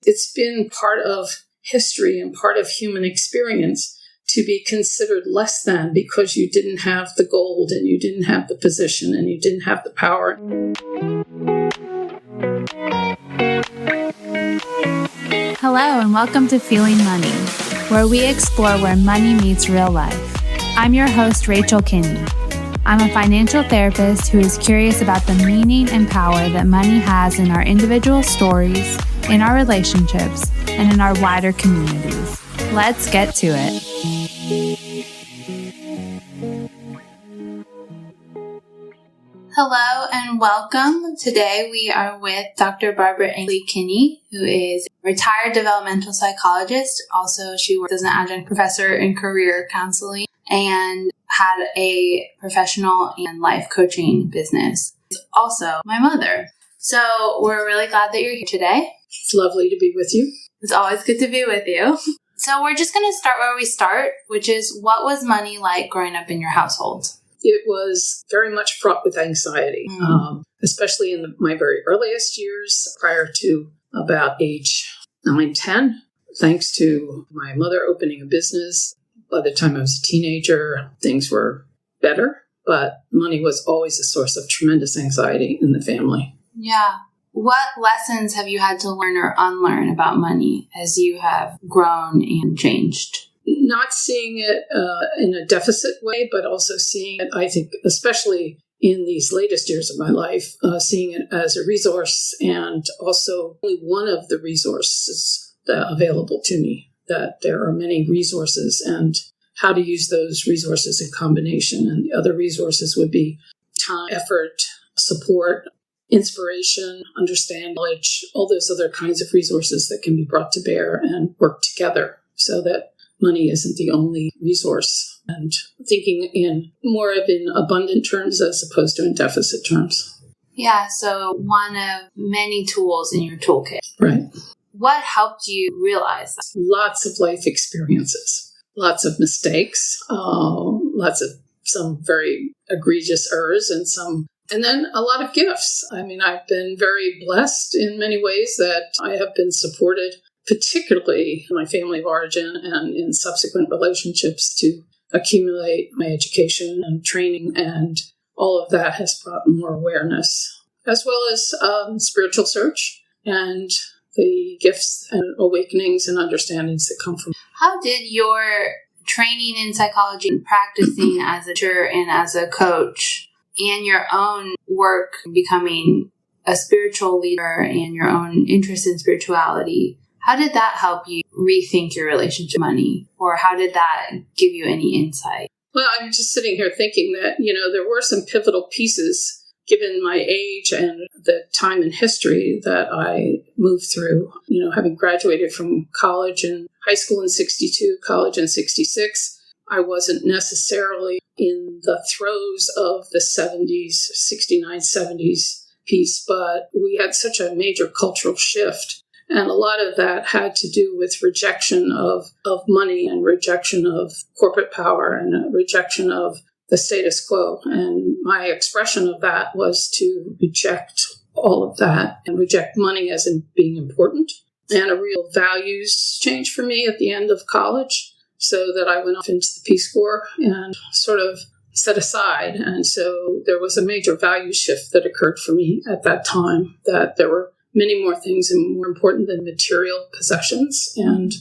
It's been part of history and part of human experience to be considered less than because you didn't have the gold and you didn't have the position and you didn't have the power. Hello and welcome to Feeling Money, where we explore where money meets real life. I'm your host, Ankele Kinney. I'm a financial therapist who is curious about the meaning and power that money has in our individual stories, in our relationships, and in our wider communities. Let's get to it. Hello and welcome. Today we are with Dr. Barbara Ankele Kinney, who is a retired developmental psychologist. Also, she works as an adjunct professor in career counseling and had a professional and life coaching business. She's also my mother. So we're really glad that you're here today. It's lovely to be with you. It's always good to be with you. So we're just going to start where we start, which is what was money like growing up in your household? It was very much fraught with anxiety, especially in my very earliest years prior to about age 9, 10. Thanks to my mother opening a business, by the time I was a teenager, things were better, but money was always a source of tremendous anxiety in the family. Yeah. What lessons have you had to learn or unlearn about money as you have grown and changed? Not seeing it in a deficit way, but also seeing it, I think, especially in these latest years of my life, seeing it as a resource and also only one of the resources available to me, that there are many resources and how to use those resources in combination. And the other resources would be time, effort, support, inspiration, understanding, knowledge, all those other kinds of resources that can be brought to bear and work together so that money isn't the only resource, and thinking in more of in abundant terms as opposed to in deficit terms. Yeah, so one of many tools in your toolkit. Right. What helped you realize that? Lots of life experiences, lots of mistakes, lots of some very egregious errors and then a lot of gifts. I mean, I've been very blessed in many ways that I have been supported, particularly in my family of origin and in subsequent relationships, to accumulate my education and training, and all of that has brought more awareness, as well as spiritual search and the gifts and awakenings and understandings that come from. How did your training in psychology and practicing as a teacher and as a coach and your own work becoming a spiritual leader and your own interest in spirituality, how did that help you rethink your relationship to money? Or how did that give you any insight? Well, I'm just sitting here thinking that, there were some pivotal pieces given my age and the time in history that I moved through. Having graduated from college and high school in 62, college in 66, I wasn't necessarily in the throes of the 70s, 69, 70s piece, but we had such a major cultural shift. And a lot of that had to do with rejection of money and rejection of corporate power and a rejection of the status quo. And my expression of that was to reject all of that and reject money as in being important. And a real values change for me at the end of college, so that I went off into the Peace Corps and sort of set aside. And so there was a major value shift that occurred for me at that time, that there were many more things and more important than material possessions. And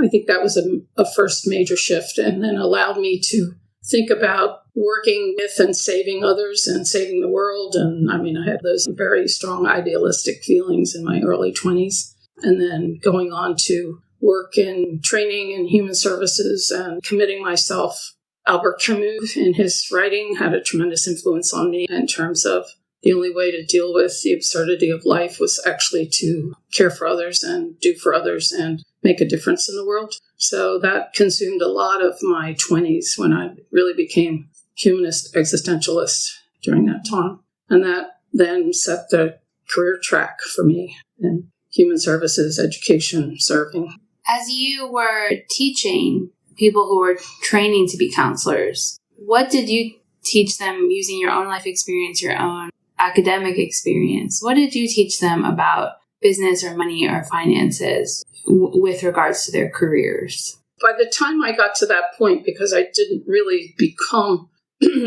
I think that was a first major shift, and then allowed me to think about working with and saving others and saving the world. And I had those very strong idealistic feelings in my early 20s, and then going on to work in training in human services and committing myself. Albert Camus, in his writing, had a tremendous influence on me in terms of the only way to deal with the absurdity of life was actually to care for others and do for others and make a difference in the world. So that consumed a lot of my 20s when I really became humanist existentialist during that time. And that then set the career track for me in human services, education, serving. As you were teaching people who were training to be counselors, what did you teach them using your own life experience, your own academic experience? What did you teach them about business or money or finances with regards to their careers? By the time I got to that point, because I didn't really become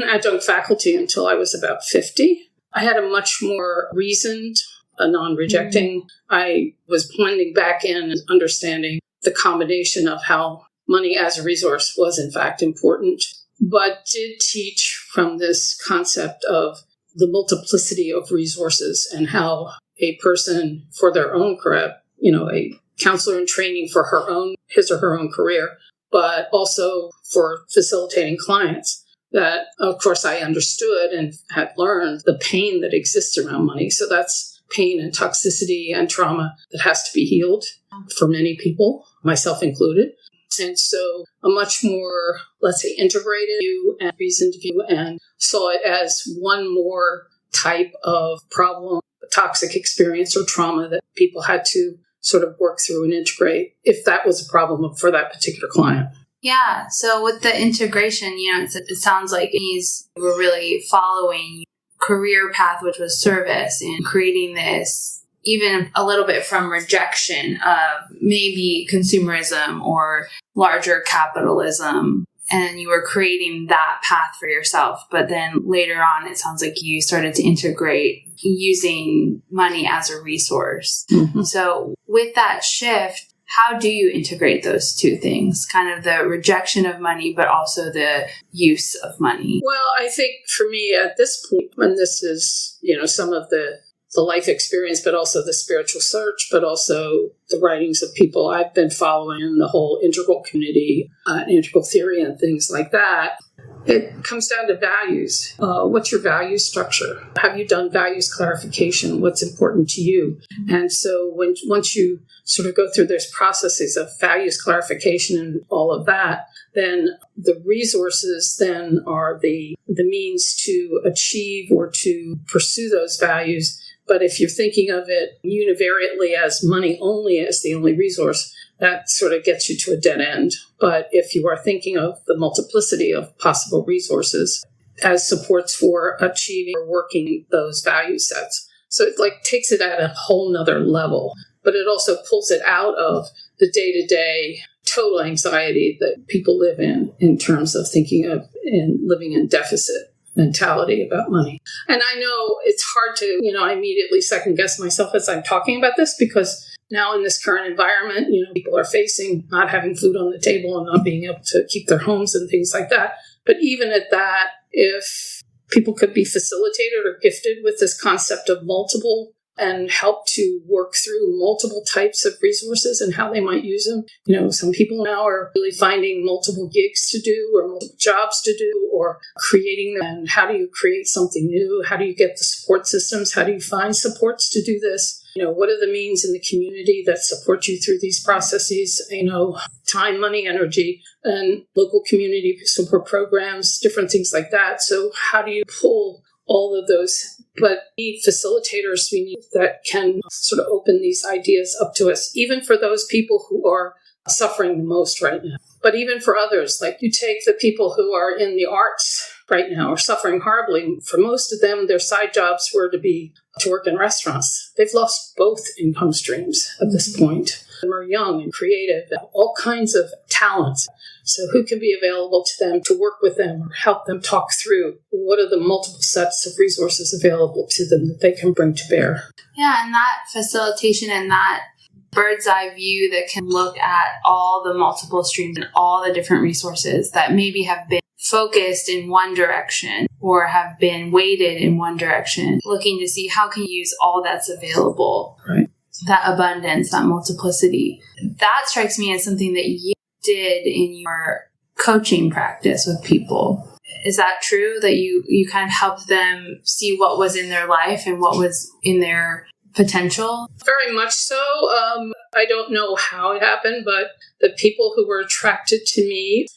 adjunct faculty until I was about 50, I had a much more reasoned, a non-rejecting. I was blending back in and understanding the combination of how money as a resource was in fact important, but did teach from this concept of the multiplicity of resources and how a person for their own career, a counselor in training for his or her own career, but also for facilitating clients, that of course I understood and had learned the pain that exists around money. So that's pain and toxicity and trauma that has to be healed for many people, myself included. And so a much more, let's say, integrated view and reasoned view, and saw it as one more type of problem, toxic experience or trauma that people had to sort of work through and integrate if that was a problem for that particular client. Yeah. So with the integration, it sounds like you were really following career path, which was service, and creating this even a little bit from rejection of maybe consumerism or larger capitalism. And you were creating that path for yourself. But then later on, it sounds like you started to integrate using money as a resource. Mm-hmm. So with that shift, how do you integrate those two things? Kind of the rejection of money, but also the use of money? Well, I think for me at this point, when this is, some of the life experience, but also the spiritual search, but also the writings of people I've been following, the whole integral community, integral theory and things like that, it comes down to values. What's your value structure? Have you done values clarification? What's important to you? And so once you sort of go through those processes of values clarification and all of that, then the resources then are the means to achieve or to pursue those values. But if you're thinking of it univariately as money only as the only resource, that sort of gets you to a dead end. But if you are thinking of the multiplicity of possible resources as supports for achieving or working those value sets, so it takes it at a whole nother level. But it also pulls it out of the day-to-day total anxiety that people live in terms of thinking of and living in deficit mentality about money. And I know it's hard to, I immediately second guess myself as I'm talking about this, because now in this current environment, people are facing not having food on the table and not being able to keep their homes and things like that. But even at that, if people could be facilitated or gifted with this concept of multiple and help to work through multiple types of resources and how they might use them. Some people now are really finding multiple gigs to do or multiple jobs to do or creating them. And how do you create something new? How do you get the support systems? How do you find supports to do this? What are the means in the community that support you through these processes? Time, money, energy, and local community support programs, different things like that. So how do you pull all of those? But we need facilitators we need that can sort of open these ideas up to us, even for those people who are suffering the most right now. But even for others, like you take the people who are in the arts right now are suffering horribly. For most of them, their side jobs were to work in restaurants. They've lost both income streams at this point. They are young and creative, all kinds of talents. So who can be available to them to work with them or help them talk through what are the multiple sets of resources available to them that they can bring to bear? Yeah, and that facilitation and that bird's eye view that can look at all the multiple streams and all the different resources that maybe have been focused in one direction or have been weighted in one direction, looking to see how can you use all that's available. Right. That abundance, that multiplicity. That strikes me as something that you did in your coaching practice with people. Is that true, that you kind of helped them see what was in their life and what was in their potential? Very much so. I don't know how it happened, but the people who were attracted to me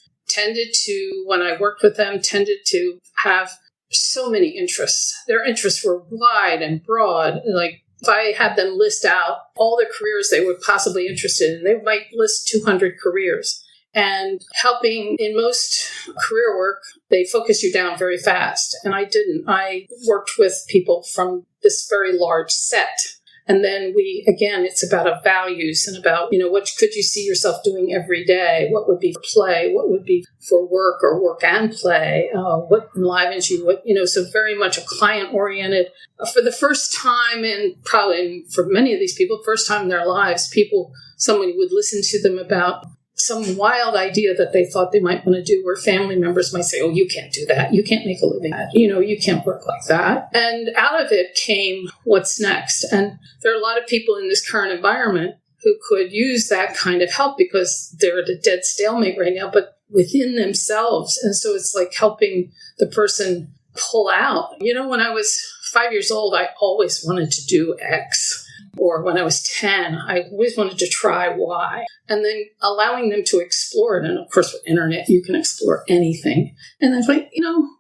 when I worked with them, tended to have so many interests. Their interests were wide and broad. Like if I had them list out all the careers they were possibly interested in, they might list 200 careers. And helping in most career work, they focus you down very fast. And I didn't. I worked with people from this very large set. And then it's about our values and about, what could you see yourself doing every day? What would be for play? What would be for work or work and play? What enlivens you? So very much a client-oriented. For the first time, and probably for many of these people, first time in their lives, somebody would listen to them about some wild idea that they thought they might want to do, where family members might say, oh, you can't do that. You can't make a living at that. You can't work like that. And out of it came what's next. And there are a lot of people in this current environment who could use that kind of help because they're at a dead stalemate right now, but within themselves. And so it's like helping the person pull out. When I was 5 years old, I always wanted to do X. Or when I was 10, I always wanted to try Y. And then allowing them to explore it. And of course, with internet, you can explore anything. And then like,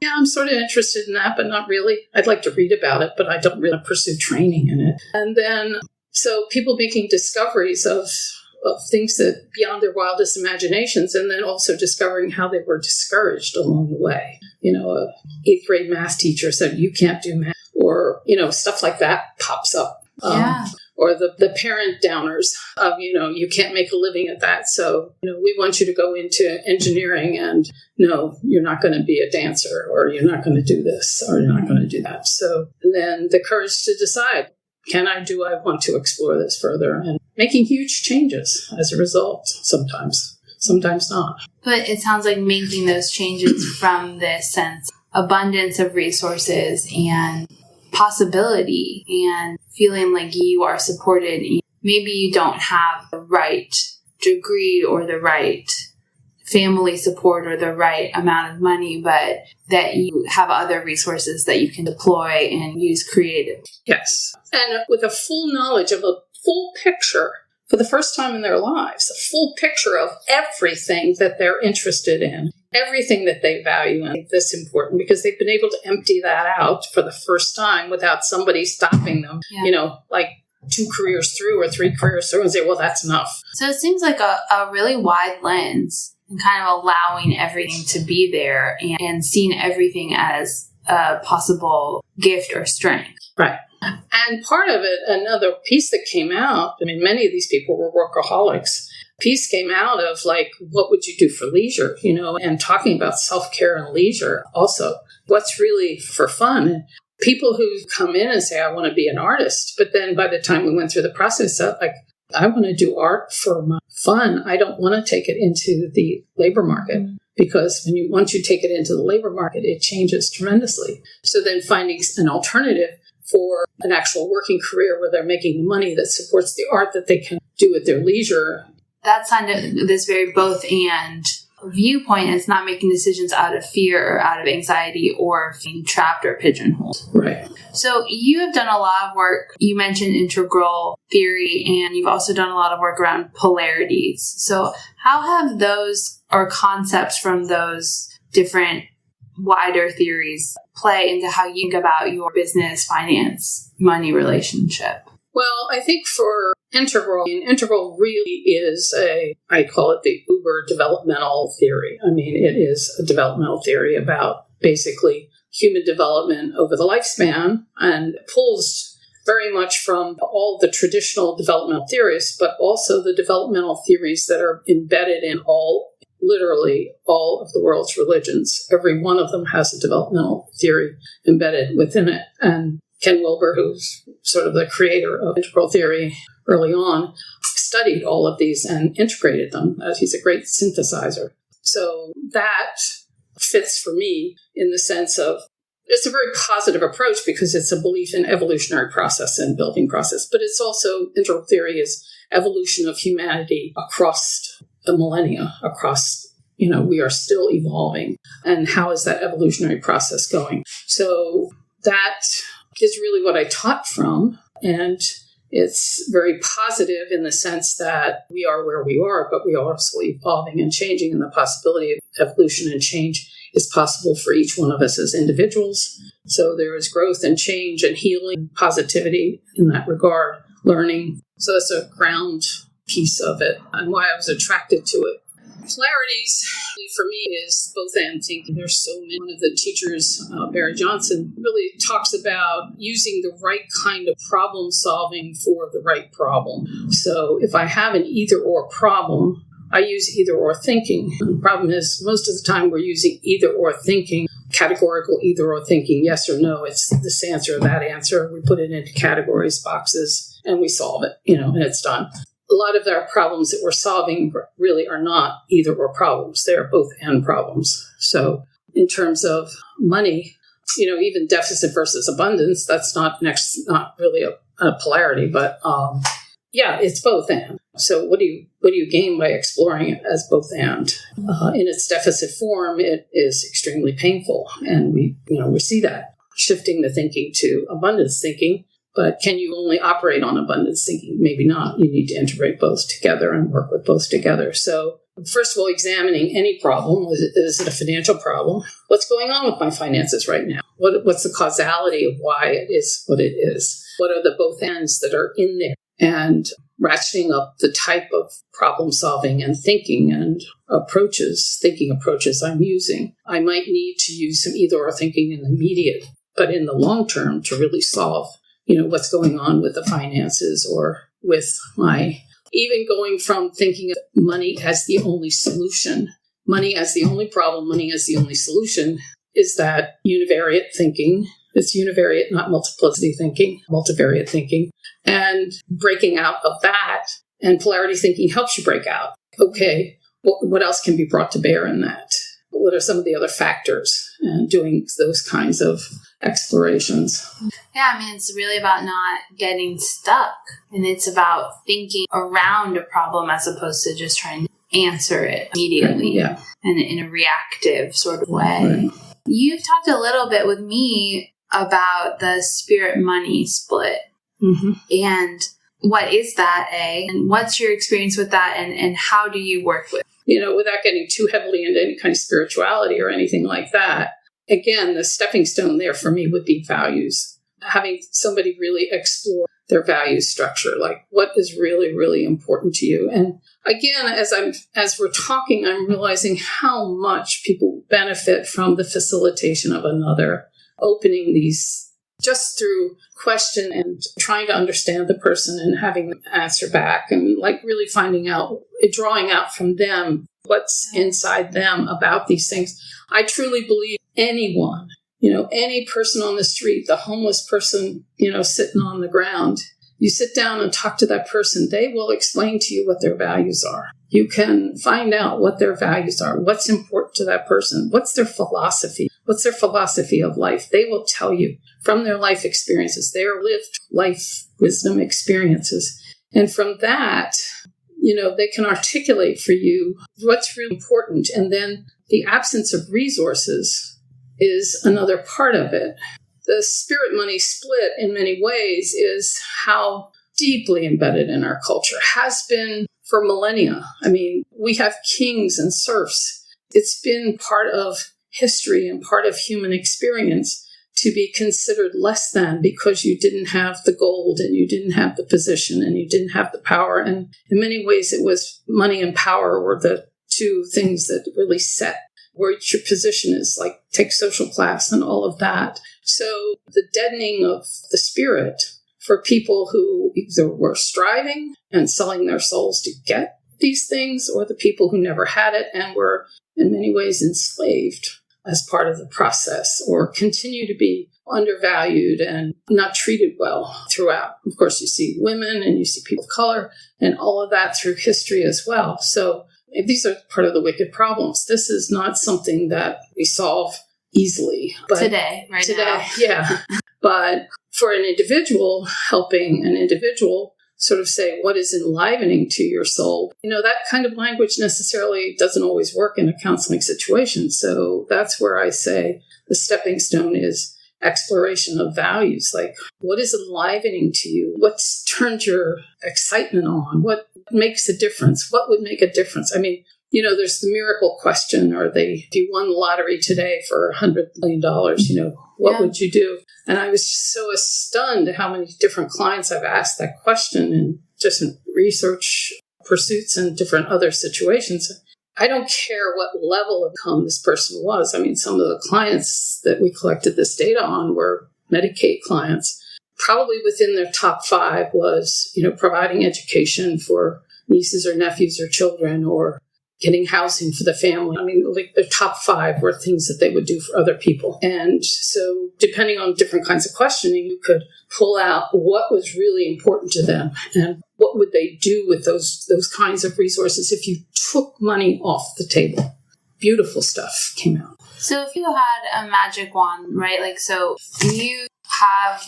I'm sort of interested in that, but not really. I'd like to read about it, but I don't really pursue training in it. And then, so people making discoveries of things that beyond their wildest imaginations, and then also discovering how they were discouraged along the way. A 8th grade math teacher said, you can't do math, or, stuff like that pops up. Or the parent downers of, you can't make a living at that. So, we want you to go into engineering and no, you're not going to be a dancer, or you're not going to do this, or you're not going to do that. So then the courage to decide, do I want to explore this further, and making huge changes as a result, sometimes not. But it sounds like making those changes from this sense, abundance of resources and possibility, and feeling like you are supported. Maybe you don't have the right degree or the right family support or the right amount of money, but that you have other resources that you can deploy and use creatively. Yes. And with a full knowledge of a full picture for the first time in their lives, a full picture of everything that they're interested in, everything that they value. And that's important because they've been able to empty that out for the first time without somebody stopping them, like 2 careers through or 3 careers through, and say, well, that's enough. So it seems like a really wide lens, and kind of allowing everything to be there and seeing everything as a possible gift or strength. Right. And part of it, another piece that came out, many of these people were workaholics. Piece came out of like, what would you do for leisure, and talking about self-care and leisure also. What's really for fun? People who come in and say, I want to be an artist. But then by the time we went through the process, I want to do art for my fun. I don't want to take it into the labor market. Because once you take it into the labor market, it changes tremendously. So then finding an alternative for an actual working career where they're making the money that supports the art that they can do at their leisure. That's kind of this very both and viewpoint. It's not making decisions out of fear or out of anxiety or being trapped or pigeonholed. Right. So you have done a lot of work. You mentioned integral theory, and you've also done a lot of work around polarities. So how have those or concepts from those different wider theories play into how you think about your business, finance, money relationship? Well, I think for integral really is I call it the uber developmental theory. It is a developmental theory about basically human development over the lifespan, and pulls very much from all the traditional developmental theories, but also the developmental theories that are embedded in literally all of the world's religions. Every one of them has a developmental theory embedded within it. And Ken Wilber, who's sort of the creator of integral theory early on, studied all of these and integrated them. He's a great synthesizer. So that fits for me in the sense of it's a very positive approach because it's a belief in evolutionary process and building process. But it's also, integral theory is evolution of humanity across the millennia, we are still evolving. And how is that evolutionary process going? So that is really what I taught from. And it's very positive in the sense that we are where we are, but we are also evolving and changing. And the possibility of evolution and change is possible for each one of us as individuals. So there is growth and change and healing, positivity in that regard, learning. So that's a ground piece of it and why I was attracted to it. Polarities for me is both and thinking. There's so many. One of the teachers, Barry Johnson, really talks about using the right kind of problem solving for the right problem. So if I have an either or problem, I use either or thinking. The problem is most of the time we're using either or thinking, categorical either or thinking, yes or no. It's this answer or that answer. We put it into categories, boxes, and we solve it, and it's done. A lot of our problems that we're solving really are not either or problems. They're both and problems. So in terms of money, even deficit versus abundance, that's not really a polarity, but it's both and. So what do you gain by exploring it as both and? In its deficit form, it is extremely painful. And we see that shifting the thinking to abundance thinking. But can you only operate on abundance thinking? Maybe not. You need to integrate both together and work with both together. So first of all, examining any problem. Is it a financial problem? What's going on with my finances right now? What's the causality of why it is what it is? What are the both ends that are in there? And ratcheting up the type of problem solving and thinking and thinking approaches I'm using. I might need to use some either or thinking in the immediate, but in the long term to really solve what's going on with the finances or with even going from thinking of money as the only solution, money as the only problem, money as the only solution, is that univariate thinking. It's univariate, not multiplicity thinking, multivariate thinking, and breaking out of that. And polarity thinking helps you break out. Okay, what else can be brought to bear in that? What are some of the other factors? And doing those kinds of explorations. Yeah, it's really about not getting stuck. And it's about thinking around a problem as opposed to just trying to answer it immediately and in a reactive sort of way. Right. You've talked a little bit with me about the spirit-money split. Mm-hmm. And what is that, And what's your experience with that, and how do you work with it? Without getting too heavily into any kind of spirituality or anything like that, again, the stepping stone there for me would be values. Having somebody really explore their value structure, like what is really, really important to you. And again, as we're talking, I'm realizing how much people benefit from the facilitation of another, opening these just through question and trying to understand the person and having them answer back and really finding out, drawing out from them what's inside them about these things. I truly believe anyone, any person on the street, the homeless person, sitting on the ground, you sit down and talk to that person, they will explain to you what their values are. You can find out what their values are, what's important to that person, what's their philosophy, what's their philosophy of life. They will tell you from their life experiences, their lived life wisdom experiences. And from that, they can articulate for you what's really important. And then the absence of resources is another part of it. The spirit money split in many ways is how deeply embedded in our culture, has been for millennia. We have kings and serfs. It's been part of history and part of human experience to be considered less than because you didn't have the gold and you didn't have the position and you didn't have the power. And in many ways, it was money and power were the two things that really set where your position is, like take social class and all of that. So the deadening of the spirit for people who either were striving and selling their souls to get these things, or the people who never had it and were in many ways enslaved as part of the process, or continue to be undervalued and not treated well throughout. Of course, you see women and you see people of color and all of that through history as well. So these are part of the wicked problems. This is not something that we solve easily. But today, now. Yeah. But for an individual, helping an individual sort of say what is enlivening to your soul, that kind of language necessarily doesn't always work in a counseling situation. So that's where I say the stepping stone is exploration of values. Like, what is enlivening to you? What's turned your excitement on? What makes a difference? What would make a difference? There's the miracle question, or if you won the lottery today for $100 million, what would you do? And I was just so stunned at how many different clients I've asked that question in just research pursuits and different other situations. I don't care what level of income this person was. I mean, some of the clients that we collected this data on were Medicaid clients. Probably within their top 5 was, providing education for nieces or nephews or children, or getting housing for the family. I mean, like the top 5 were things that they would do for other people. And so depending on different kinds of questioning, you could pull out what was really important to them and what would they do with those kinds of resources if you took money off the table. Beautiful stuff came out. So if you had a magic wand, right? Like, so you have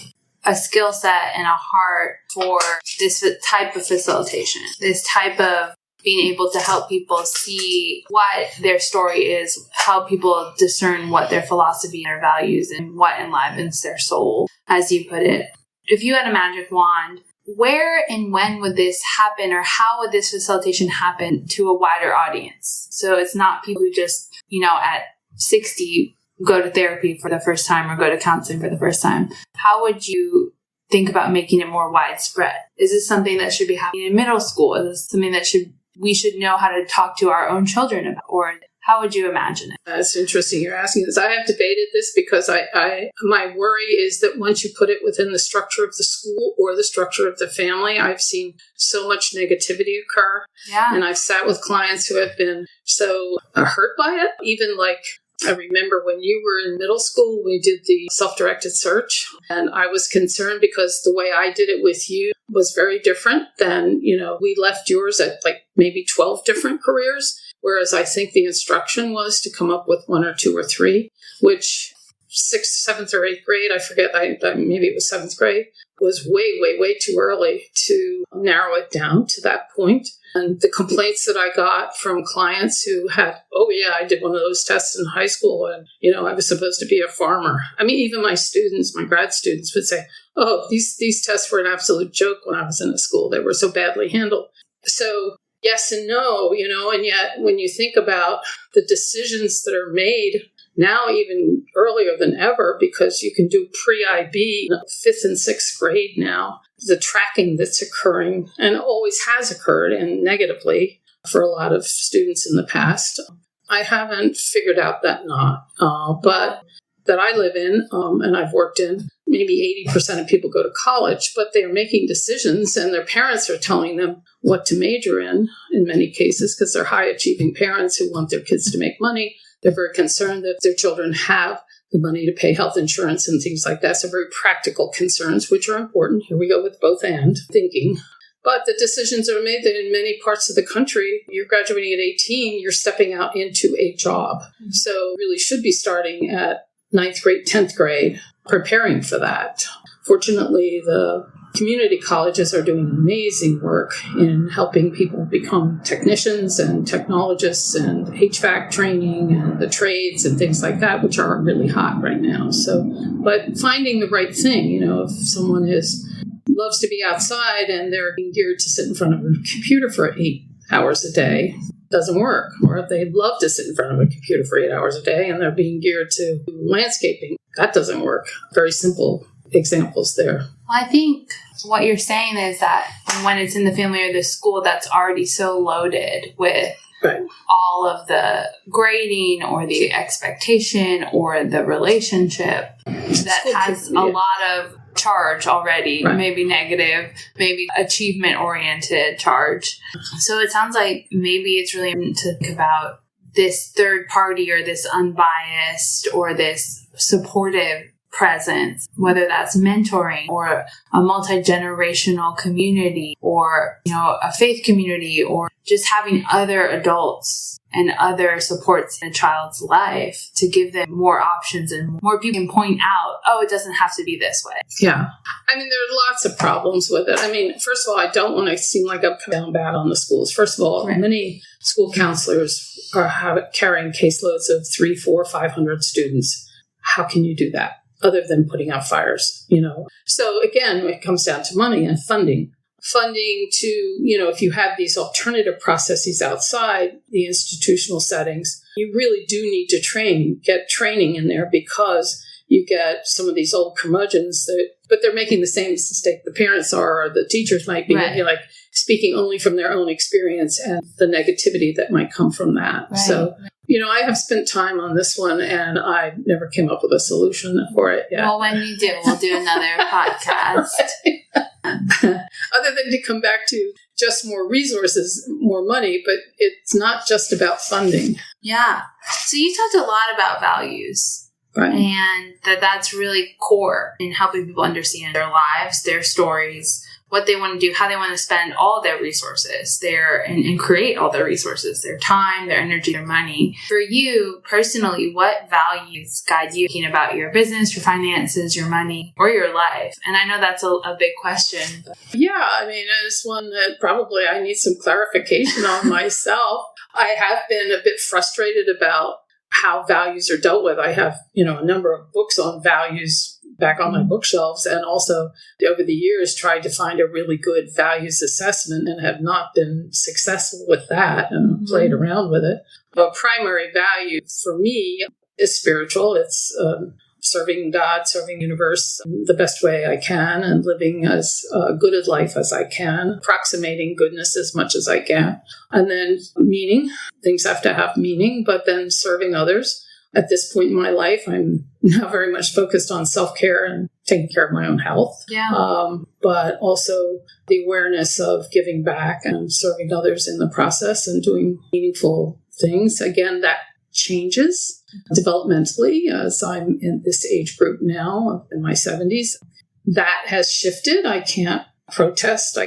a skill set and a heart for this type of facilitation, this type of being able to help people see what their story is, help people discern what their philosophy, their values, and what enlivens their soul, as you put it. If you had a magic wand, where and when would this happen, or how would this facilitation happen to a wider audience? So it's not people who just, at 60 go to therapy for the first time or go to counseling for the first time. How would you think about making it more widespread? Is this something that should be happening in middle school? Is this something that we should know how to talk to our own children about? Or how would you imagine it? That's interesting you're asking this. I have debated this because my worry is that once you put it within the structure of the school or the structure of the family, I've seen so much negativity occur. Yeah. And I've sat with clients who have been so hurt by it. Even like, I remember when you were in middle school, we did the self-directed search, and I was concerned because the way I did it with you was very different than, we left yours at like maybe 12 different careers, whereas I think the instruction was to come up with 1 or 2 or 3, which 6th, 7th, or 8th grade, I forget, maybe it was 7th grade, was way, way, way too early to narrow it down to that point. And the complaints that I got from clients who had, oh yeah, I did one of those tests in high school and, I was supposed to be a farmer. I mean, even my students, my grad students would say, oh, these tests were an absolute joke when I was in the school. They were so badly handled. So yes and no, and yet when you think about the decisions that are made now, even earlier than ever, because you can do pre-IB, 5th and 6th grade now, the tracking that's occurring and always has occurred, and negatively for a lot of students in the past. I haven't figured out that knot, but that I live in and I've worked in, maybe 80% of people go to college, but they're making decisions and their parents are telling them what to major in many cases, because they're high-achieving parents who want their kids to make money. They're very concerned that their children have the money to pay health insurance and things like that. So very practical concerns, which are important. Here we go with both and thinking. But the decisions are made that in many parts of the country, you're graduating at 18, you're stepping out into a job. So really should be starting at 9th grade, 10th grade, preparing for that. Fortunately, the community colleges are doing amazing work in helping people become technicians and technologists and HVAC training and the trades and things like that, which are really hot right now. So, but finding the right thing, if someone loves to be outside and they're being geared to sit in front of a computer for 8 hours a day, doesn't work. Or if they love to sit in front of a computer for 8 hours a day and they're being geared to landscaping, that doesn't work. Very simple examples there. Well, I think what you're saying is that when it's in the family or the school, that's already so loaded with all of the grading or the expectation or the relationship that has a lot of charge already, maybe negative, maybe achievement-oriented charge. So it sounds like maybe it's really important to think about this third party or this unbiased or this supportive presence, whether that's mentoring or a multi-generational community or, a faith community, or just having other adults and other supports in a child's life to give them more options and more people can point out, oh, it doesn't have to be this way. Yeah. I mean, there are lots of problems with it. I mean, first of all, I don't want to seem like I'm coming down bad on the schools. First of all, many school counselors are carrying caseloads of 300, 400, 500 students. How can you do that? Other than putting out fires, So again, it comes down to money and funding. Funding to, if you have these alternative processes outside the institutional settings, you really do need to get training in there, because you get some of these old curmudgeons that but they're making the same mistake the parents are, or the teachers might be, Right. like speaking only from their own experience and the negativity that might come from that. Right. So, I have spent time on this one, and I never came up with a solution for it yet. Well, when you do, we'll do another podcast. Other than to come back to just more resources, more money, but it's not just about funding. Yeah. So you talked a lot about values. Right. And that's really core in helping people understand their lives, their stories, what they want to do, how they want to spend all their resources and create all their resources, their time, their energy, their money. For you personally, what values guide you thinking about your business, your finances, your money, or your life? And I know that's a big question. Yeah, it's one that probably I need some clarification on myself. I have been a bit frustrated about how values are dealt with. I have, a number of books on values back on my bookshelves, and also over the years tried to find a really good values assessment and have not been successful with that, and played around with it. A primary value for me is spiritual. It's serving God, serving the universe the best way I can, and living as good a life as I can, approximating goodness as much as I can. And then meaning. Things have to have meaning, but then serving others. At this point in my life, I'm now very much focused on self-care and taking care of my own health. Yeah. But also the awareness of giving back and serving others in the process and doing meaningful things. Again, that changes developmentally as I'm in this age group now, in my 70s. That has shifted. I can't protest.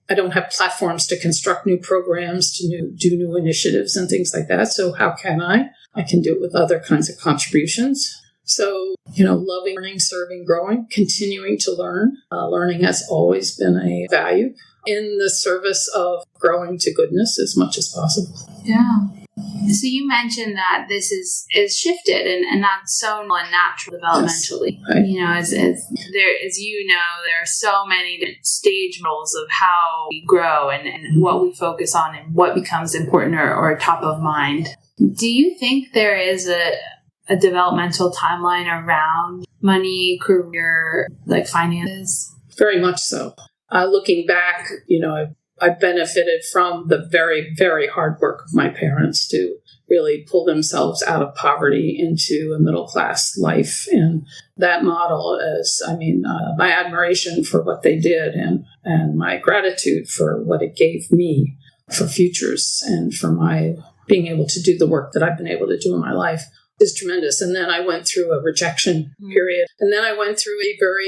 I don't have platforms to construct new programs, to do new initiatives and things like that. So how can I? I can do it with other kinds of contributions. So, loving, learning, serving, growing, continuing to learn. Learning has always been a value in the service of growing to goodness as much as possible. Yeah. So you mentioned that this is shifted, and that's so natural developmentally. Yes, right. As there are so many different stage roles of how we grow and what we focus on and what becomes important or top of mind. Do you think there is a developmental timeline around money, career, like finances? Very much so. Looking back, I've benefited from the very, very hard work of my parents to really pull themselves out of poverty into a middle-class life. And that model is, my admiration for what they did and my gratitude for what it gave me for futures and for my being able to do the work that I've been able to do in my life is tremendous. And then I went through a rejection period. And then I went through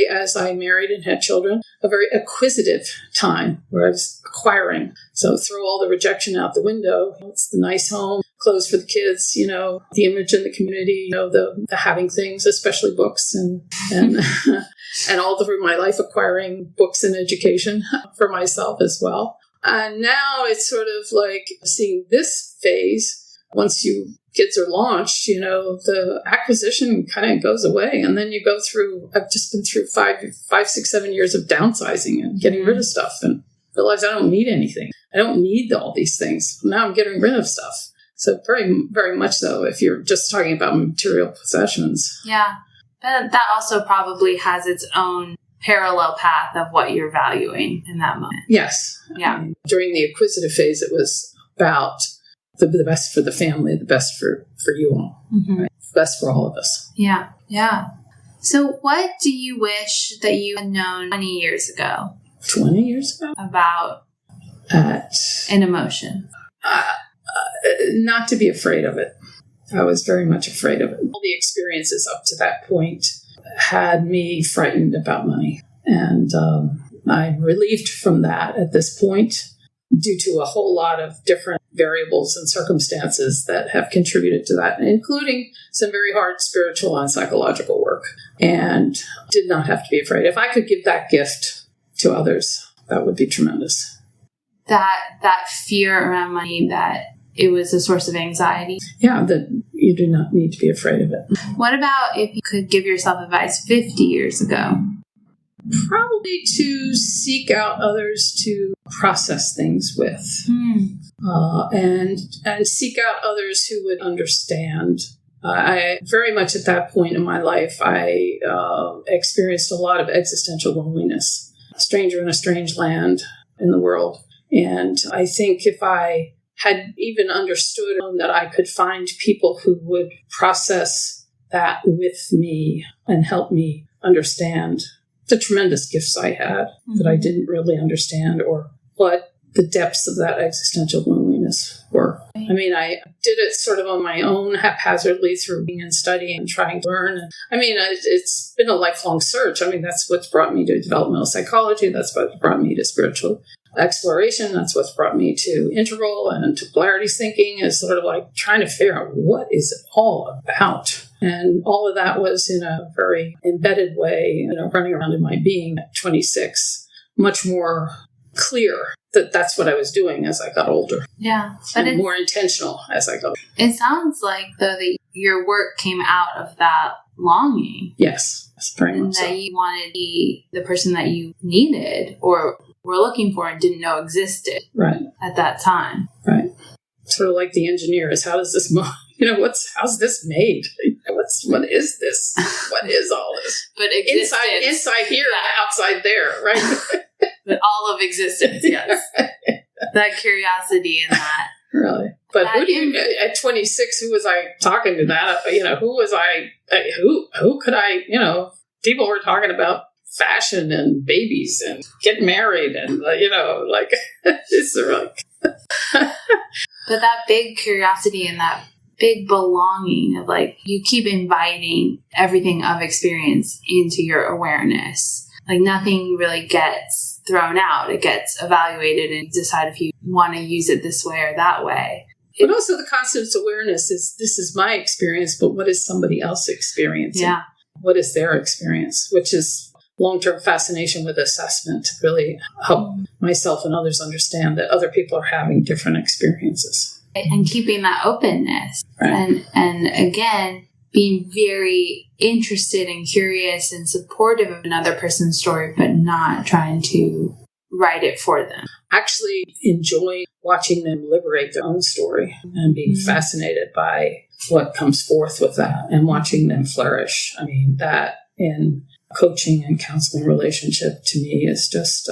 as I married and had children, a very acquisitive time where I was acquiring. So throw all the rejection out the window. It's the nice home, clothes for the kids, the image in the community, the having things, especially books and and all through my life acquiring books and education for myself as well. And now it's sort of like seeing this phase. Once kids are launched, the acquisition kind of goes away. And then you go through, I've just been through 5, 6, 7 years of downsizing and getting rid of stuff and realize I don't need anything. I don't need all these things. Now I'm getting rid of stuff. So very, very much so if you're just talking about material possessions. Yeah. But that also probably has its own parallel path of what you're valuing in that moment. Yes. Yeah. During the acquisitive phase, it was about the best for the family, the best for you all, right? The best for all of us. Yeah. Yeah. So what do you wish that you had known 20 years ago? 20 years ago? About an emotion. Not to be afraid of it. I was very much afraid of it. All the experiences up to that point had me frightened about money. And I'm relieved from that at this point due to a whole lot of different variables and circumstances that have contributed to that, including some very hard spiritual and psychological work. And did not have to be afraid. If I could give that gift to others, that would be tremendous. That fear around money, that it was a source of anxiety. Yeah, that you do not need to be afraid of it. What about if you could give yourself advice 50 years ago? Probably to seek out others to process things with. And seek out others who would understand I very much at that point in my life, I experienced a lot of existential loneliness, a stranger in a strange land in the world. And I think if I had even understood that I could find people who would process that with me and help me understand the tremendous gifts I had that I didn't really understand, or what the depths of that existential loneliness were. I mean, I did it sort of on my own, haphazardly, through reading and studying and trying to learn. I mean, it's been a lifelong search. I mean, that's what's brought me to developmental psychology. That's what brought me to spiritual exploration. That's what's brought me to integral and to polarities thinking, is sort of like trying to figure out what is it all about. And all of that was in a very embedded way, running around in my being at 26, much more clear that that's what I was doing as I got older. Yeah. But more intentional as I got older. It sounds like, though, that your work came out of that longing. Yes. Very and much that so. you wanted to be the person that you needed or were looking for and didn't know existed at that time. Right. Sort of like the engineer is, how does this how's this made? What is this? What is all this? But existence. Inside here and outside there, right? But all of existence, yes. That curiosity and that. Really. But at 26, who was I talking to that? Who was I? Who could I, people were talking about fashion and babies and getting married and, it's like. But that big curiosity and that big belonging of you keep inviting everything of experience into your awareness. Nothing really gets thrown out. It gets evaluated and decide if you want to use it this way or that way. But also the constant awareness is, this is my experience, but what is somebody else experiencing? Yeah. What is their experience? Which is long-term fascination with assessment to really help myself and others understand that other people are having different experiences. And keeping that openness. Right. And again, being very interested and curious and supportive of another person's story, but not trying to write it for them. Actually enjoying watching them liberate their own story and being fascinated by what comes forth with that and watching them flourish. I mean, that in coaching and counseling relationship to me is just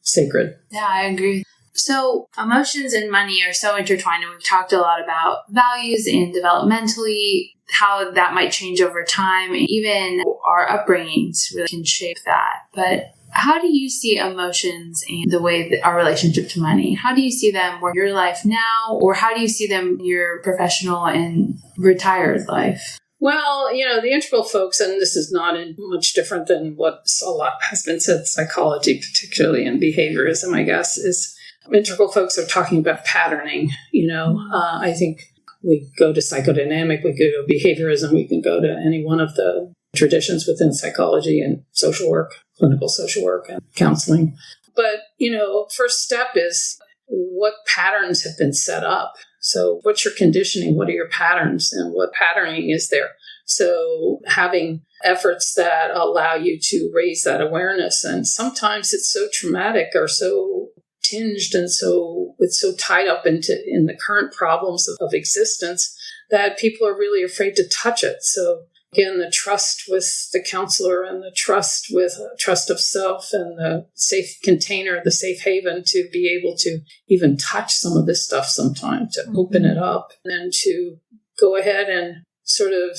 sacred. Yeah, I agree. So emotions and money are so intertwined, and we've talked a lot about values and developmentally, how that might change over time, and even our upbringings really can shape that. But how do you see emotions and the way that our relationship to money? How do you see them in your life now, or how do you see them in your professional and retired life? Well, the integral folks, and this is not much different than what a lot has been said in psychology, particularly in behaviorism, I guess, is integral folks are talking about patterning. I think we go to psychodynamic, we go to behaviorism, we can go to any one of the traditions within psychology and social work, clinical social work and counseling. But, first step is what patterns have been set up. So what's your conditioning? What are your patterns? And what patterning is there? So having efforts that allow you to raise that awareness. And sometimes it's so traumatic or so tinged and it's so tied up in the current problems of existence that people are really afraid to touch it. So again, the trust with the counselor and the trust of self and the safe container, the safe haven to be able to even touch some of this stuff sometime, to open it up and then to go ahead and sort of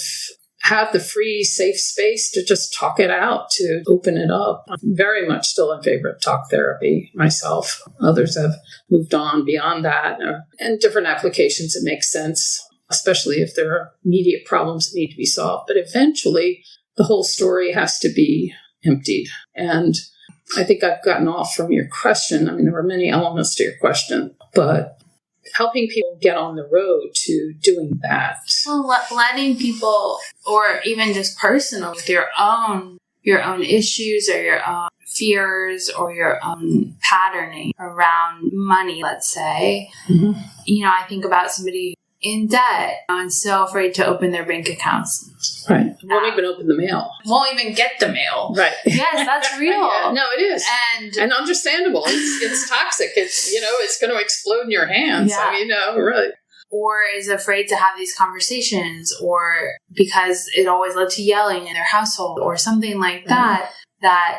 have the free, safe space to just talk it out, to open it up. I'm very much still in favor of talk therapy myself. Others have moved on beyond that, and different applications that make sense, especially if there are immediate problems that need to be solved. But eventually, the whole story has to be emptied. And I think I've gotten off from your question. I mean, there were many elements to your question, but helping people get on the road to doing that. Well, letting people, or even just personal, with your own issues or your own fears or your own patterning around money, let's say. Mm-hmm. I think about somebody in debt and so afraid to open their bank accounts. Right. Won't even open the mail. Won't even get the mail. Right. Yes, that's real. Yeah, no, it is. And understandable. It's toxic. It's, it's going to explode in your hands. Yeah. Really. or is afraid to have these conversations, or because it always led to yelling in their household or something like that, that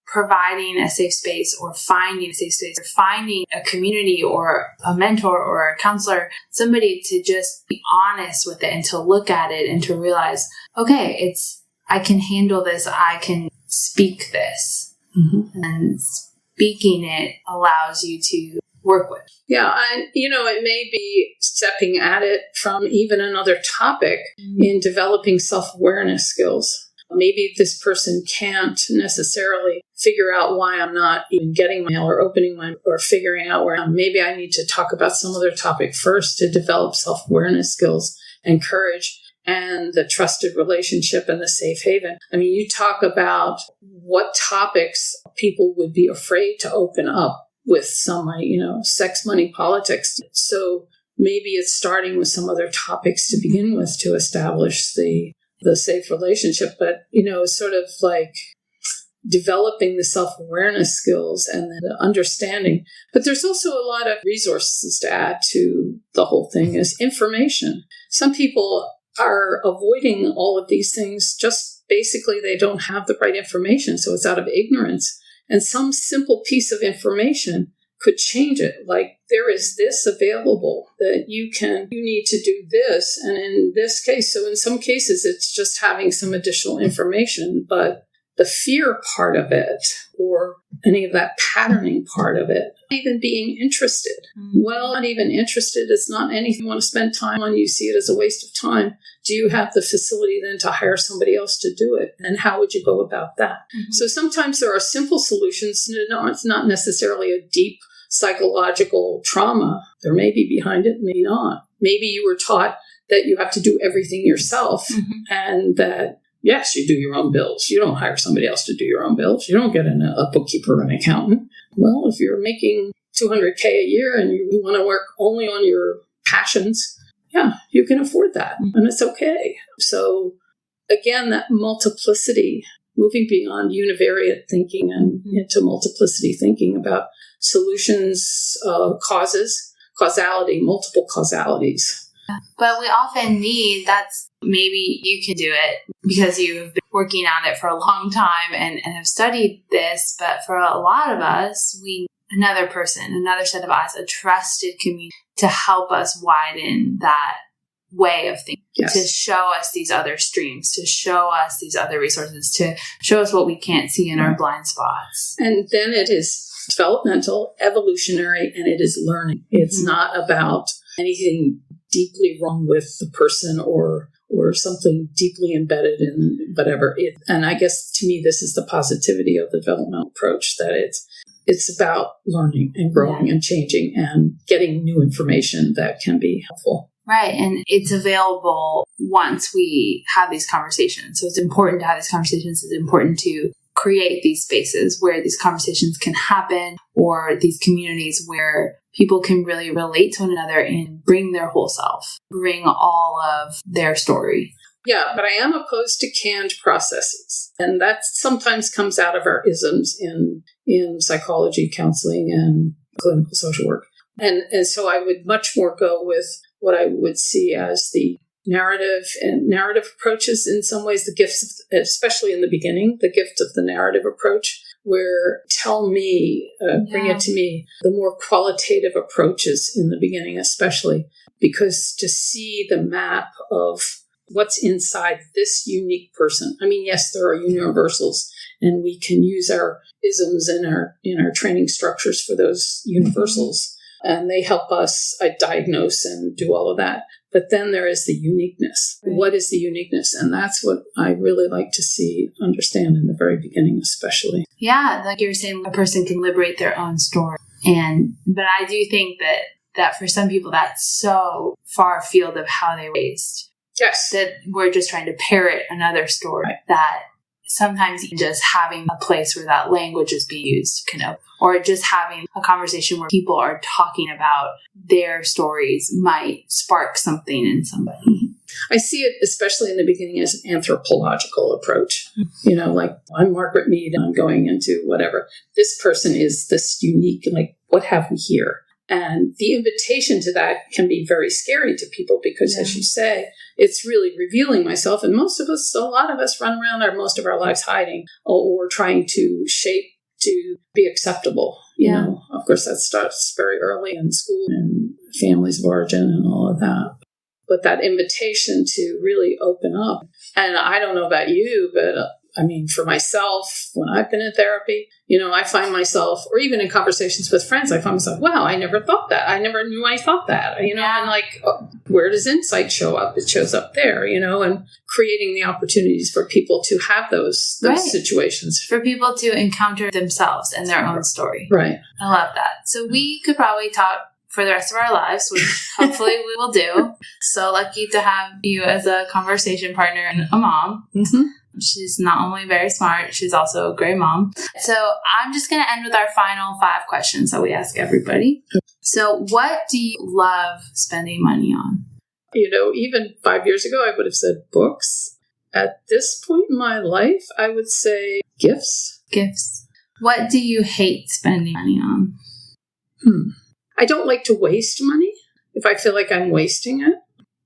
providing a safe space or finding a safe space or finding a community or a mentor or a counselor, somebody to just be honest with it and to look at it and to realize, okay, I can handle this. I can speak this. Mm-hmm. And speaking it allows you to work with. Yeah. And, it may be stepping at it from even another topic in developing self-awareness skills. Maybe this person can't necessarily figure out why I'm not even getting mail or opening my, or figuring out where I'm. Maybe I need to talk about some other topic first to develop self-awareness skills and courage and the trusted relationship and the safe haven. I mean, you talk about what topics people would be afraid to open up with somebody, sex, money, politics. So maybe it's starting with some other topics to begin with to establish the safe relationship, but, sort of like developing the self-awareness skills and the understanding. But there's also a lot of resources to add to the whole thing is information. Some people are avoiding all of these things, just basically they don't have the right information, so it's out of ignorance. And some simple piece of information could change it. Like, there is this available that you need to do this. And in this case, so in some cases, it's just having some additional information, but the fear part of it or any of that patterning part of it, even being interested. Well, not even interested. It's not anything you want to spend time on. You see it as a waste of time. Do you have the facility then to hire somebody else to do it? And how would you go about that? Mm-hmm. So sometimes there are simple solutions. No, it's not necessarily a deep psychological trauma. There may be behind it, maybe not. Maybe you were taught that you have to do everything yourself and that, yes, you do your own bills. You don't hire somebody else to do your own bills. You don't get a bookkeeper or an accountant. Well, if you're making $200K a year and you want to work only on your passions, yeah, you can afford that, and it's okay. So again, that multiplicity, moving beyond univariate thinking and into multiplicity thinking about solutions, causality, multiple causalities. But we often need, maybe you can do it because you've been working on it for a long time and have studied this, but for a lot of us, we need another person, another set of eyes, a trusted community to help us widen that way of thinking, to show us these other streams, to show us these other resources, to show us what we can't see in our blind spots. And then it is developmental, evolutionary, and it is learning. It's not about anything deeply wrong with the person or something deeply embedded in whatever. And I guess to me, this is the positivity of the developmental approach, that it's about learning and growing and changing and getting new information that can be helpful. Right. And it's available once we have these conversations. So it's important to have these conversations. It's important to create these spaces where these conversations can happen, or these communities where people can really relate to one another and bring their whole self, bring all of their story. Yeah, but I am opposed to canned processes. And that sometimes comes out of our isms in psychology, counseling, and clinical social work. And so I would much more go with what I would see as the narrative approaches, in some ways, the gifts, especially in the beginning, the gift of the narrative approach, where tell me, bring it to me, the more qualitative approaches in the beginning, especially, because to see the map of what's inside this unique person. I mean, yes, there are universals, and we can use our isms in our training structures for those universals, and they help us diagnose and do all of that. But then there is the uniqueness. Right. What is the uniqueness? And that's what I really like to understand in the very beginning, especially. Yeah, like you were saying, a person can liberate their own story. But I do think that for some people, that's so far afield of how they were raised. Yes. That we're just trying to parrot another story, that sometimes just having a place where that language is being used, or just having a conversation where people are talking about their stories might spark something in somebody. I see it, especially in the beginning, as an anthropological approach. Like, I'm Margaret Mead and I'm going into whatever. This person is this unique, like, what have we here? And the invitation to that can be very scary to people because, as you say, it's really revealing myself. And most of us, a lot of us run around most of our lives hiding or trying to shape to be acceptable. You know, of course, that starts very early in school and families of origin and all of that. But that invitation to really open up. And I don't know about you, but I mean, for myself, when I've been in therapy, you know, I find myself, or even in conversations with friends, I find myself, wow, I never thought that. I never knew I thought that, you know, and like, where does insight show up? It shows up there, you know, and creating the opportunities for people to have those situations. For people to encounter themselves and their own story. Right. I love that. So we could probably talk for the rest of our lives, which hopefully we will do. So lucky to have you as a conversation partner and a mom. Mm-hmm. She's not only very smart, she's also a great mom. So I'm just going to end with our final 5 questions that we ask everybody. So what do you love spending money on? You know, even 5 years ago, I would have said books. At this point in my life, I would say gifts. Gifts. What do you hate spending money on? I don't like to waste money if I feel like I'm wasting it.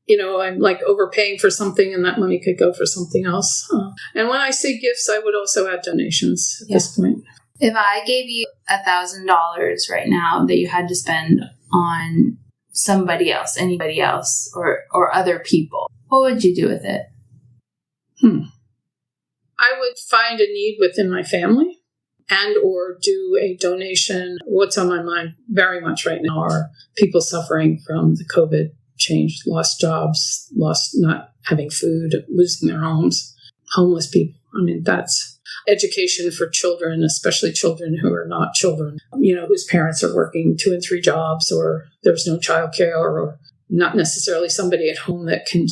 You know, I'm like overpaying for something and that money could go for something else. And when I say gifts, I would also add donations at this point. If I gave you $1,000 right now that you had to spend on somebody else, anybody else, or other people, what would you do with it? I would find a need within my family and or do a donation. What's on my mind very much right now are people suffering from the COVID change, lost jobs, lost not having food, losing their homes, homeless people. I mean, that's education for children, especially children who are not children, you know, whose parents are working 2 and 3 jobs, or there's no childcare, or not necessarily somebody at home that can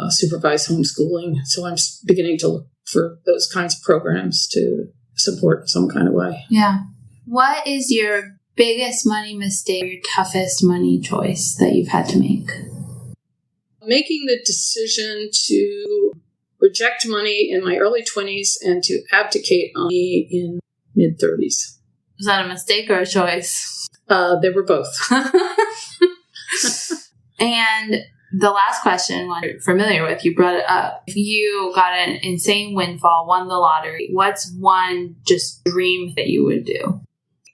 supervise homeschooling. So I'm beginning to look for those kinds of programs to support in some kind of way. Yeah. What is your biggest money mistake, your toughest money choice that you've had to make? Making the decision to reject money in my early 20s and to abdicate on me in mid-30s. Was that a mistake or a choice? They were both. And the last question, one you're familiar with, you brought it up. If you got an insane windfall, won the lottery, what's one just dream that you would do?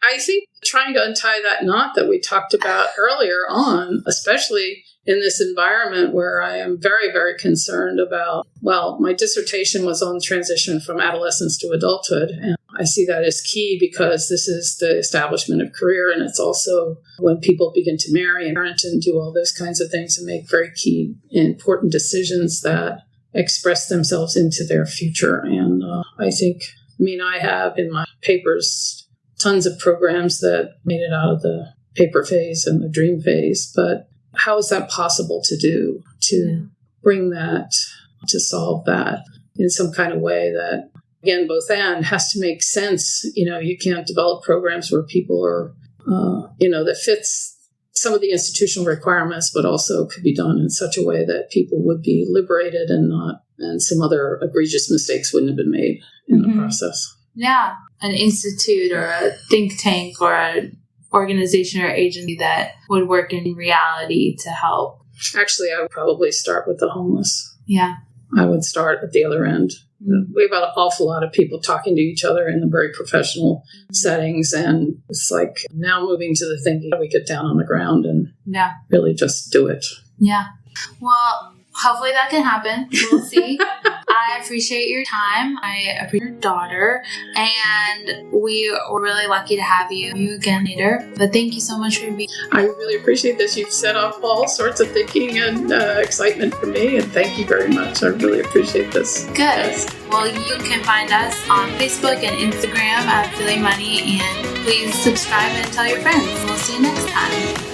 I think trying to untie that knot that we talked about earlier on, especially in this environment where I am very, very concerned about, well, my dissertation was on transition from adolescence to adulthood. And I see that as key because this is the establishment of career. And it's also when people begin to marry and parent and do all those kinds of things and make very key important decisions that express themselves into their future. And I think, I have in my papers tons of programs that made it out of the paper phase and the dream phase, but how is that possible to do, to bring that, to solve that in some kind of way that, again, both and has to make sense. You know, you can't develop programs where people are, that fits some of the institutional requirements, but also could be done in such a way that people would be liberated and some other egregious mistakes wouldn't have been made in the process. Yeah. An institute or a think tank or an organization or agency that would work in reality to help. Actually, I would probably start with the homeless. Yeah. I would start at the other end. We have an awful lot of people talking to each other in the very professional settings. And it's like now moving to the thinking, we get down on the ground and really just do it. Yeah. Well, hopefully that can happen. We'll see. I appreciate your time. I appreciate your daughter. And we were really lucky to have you again later. But thank you so much for being. I really appreciate this. You've set off all sorts of thinking and excitement for me. And thank you very much. I really appreciate this. Good. Yes. Well, you can find us on Facebook and Instagram at Feeling Money. And please subscribe and tell your friends. We'll see you next time.